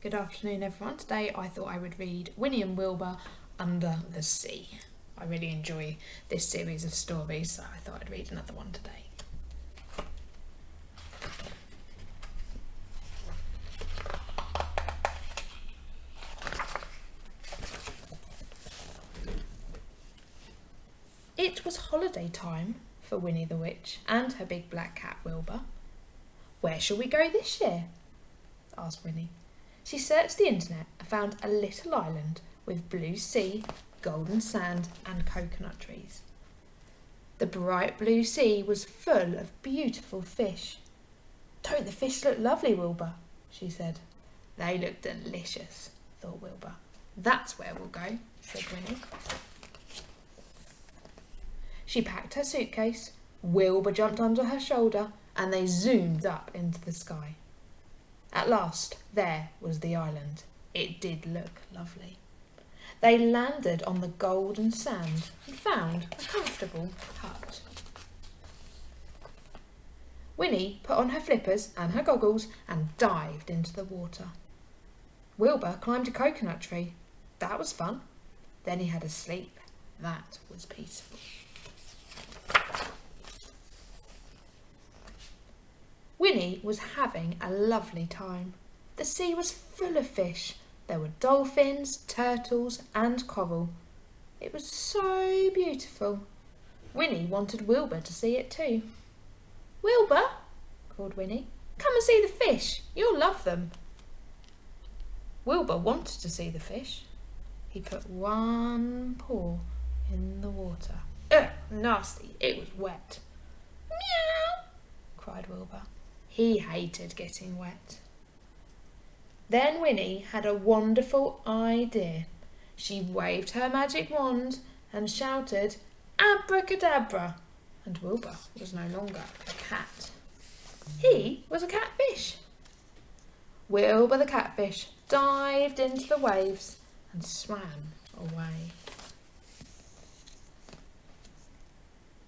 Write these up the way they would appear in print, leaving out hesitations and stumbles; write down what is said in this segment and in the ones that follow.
Good afternoon everyone. Today I thought I would read Winnie and Wilbur Under the Sea. I really enjoy this series of stories, so I thought I'd read another one today. It was holiday time for Winnie the Witch and her big black cat Wilbur. "Where shall we go this year?" asked Winnie. She searched the internet and found a little island with blue sea, golden sand and coconut trees. The bright blue sea was full of beautiful fish. "Don't the fish look lovely, Wilbur?" she said. "They look delicious," thought Wilbur. "That's where we'll go," said Winnie. She packed her suitcase, Wilbur jumped under her shoulder, and they zoomed up into the sky. At last, there was the island. It did look lovely. They landed on the golden sand and found a comfortable hut. Winnie put on her flippers and her goggles and dived into the water. Wilbur climbed a coconut tree. That was fun. Then he had a sleep. That was peaceful. Winnie was having a lovely time. The sea was full of fish. There were dolphins, turtles and coral. It was so beautiful. Winnie wanted Wilbur to see it too. "Wilbur," called Winnie, "come and see the fish. You'll love them." Wilbur wanted to see the fish. He put one paw in the water. Ugh, nasty, it was wet. "Meow," cried Wilbur. He hated getting wet. Then Winnie had a wonderful idea. She waved her magic wand and shouted, "Abracadabra!" And Wilbur was no longer a cat. He was a catfish. Wilbur the catfish dived into the waves and swam away.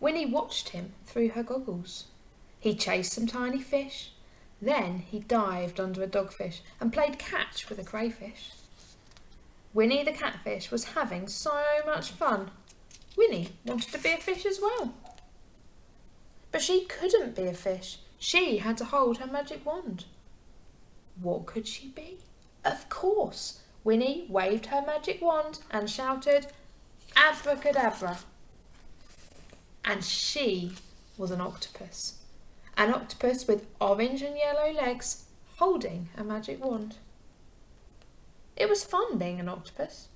Winnie watched him through her goggles. He chased some tiny fish. Then he dived under a dogfish and played catch with a crayfish. Winnie the catfish was having so much fun. Winnie wanted to be a fish as well. But she couldn't be a fish. She had to hold her magic wand. What could she be? Of course, Winnie waved her magic wand and shouted, "Abracadabra!" And she was an octopus. An octopus with orange and yellow legs, holding a magic wand. It was fun being an octopus.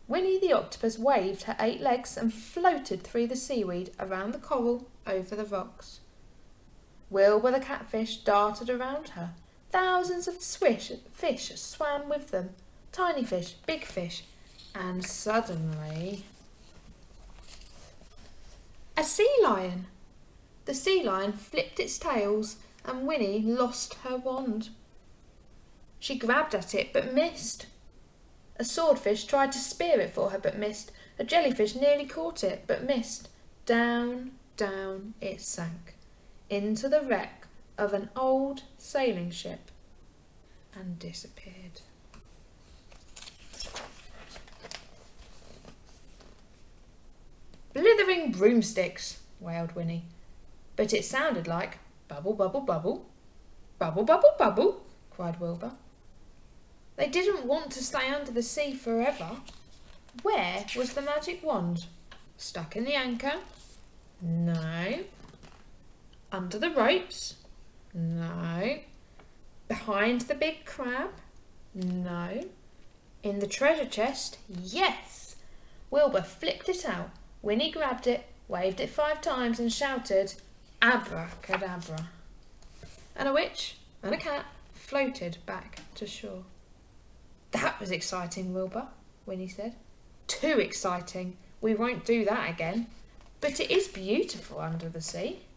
Winnie the octopus waved her 8 legs and floated through the seaweed, around the coral, over the rocks. Wilbur the catfish darted around her. Thousands of fish swam with them. Tiny fish, big fish, and suddenly a sea lion. The sea lion flipped its tails and Winnie lost her wand. She grabbed at it but missed. A swordfish tried to spear it for her but missed. A jellyfish nearly caught it but missed. Down, down it sank into the wreck of an old sailing ship and disappeared. "Blithering broomsticks," wailed Winnie. But it sounded like bubble, bubble, bubble. "Bubble, bubble, bubble," cried Wilbur. They didn't want to stay under the sea forever. Where was the magic wand? Stuck in the anchor? No. Under the ropes? No. Behind the big crab? No. In the treasure chest? Yes. Wilbur flipped it out. Winnie grabbed it, waved it 5 times and shouted, "Abracadabra!" And a witch and a cat floated back to shore. "That was exciting, Wilbur," Winnie said. "Too exciting. We won't do that again. But it is beautiful under the sea."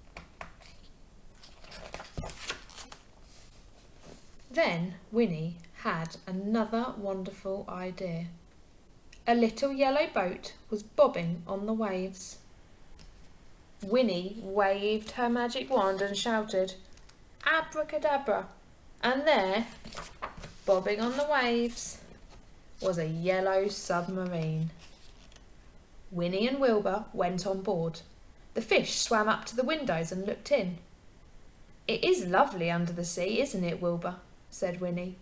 Then Winnie had another wonderful idea. A little yellow boat was bobbing on the waves. Winnie waved her magic wand and shouted, "Abracadabra!" And there, bobbing on the waves, was a yellow submarine. Winnie and Wilbur went on board. The fish swam up to the windows and looked in. "It is lovely under the sea, isn't it, Wilbur?" said Winnie.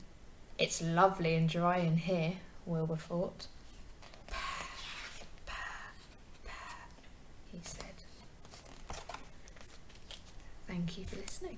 "It's lovely and dry in here," Wilbur thought. "Pah, pah, pah," he said. Thank you for listening.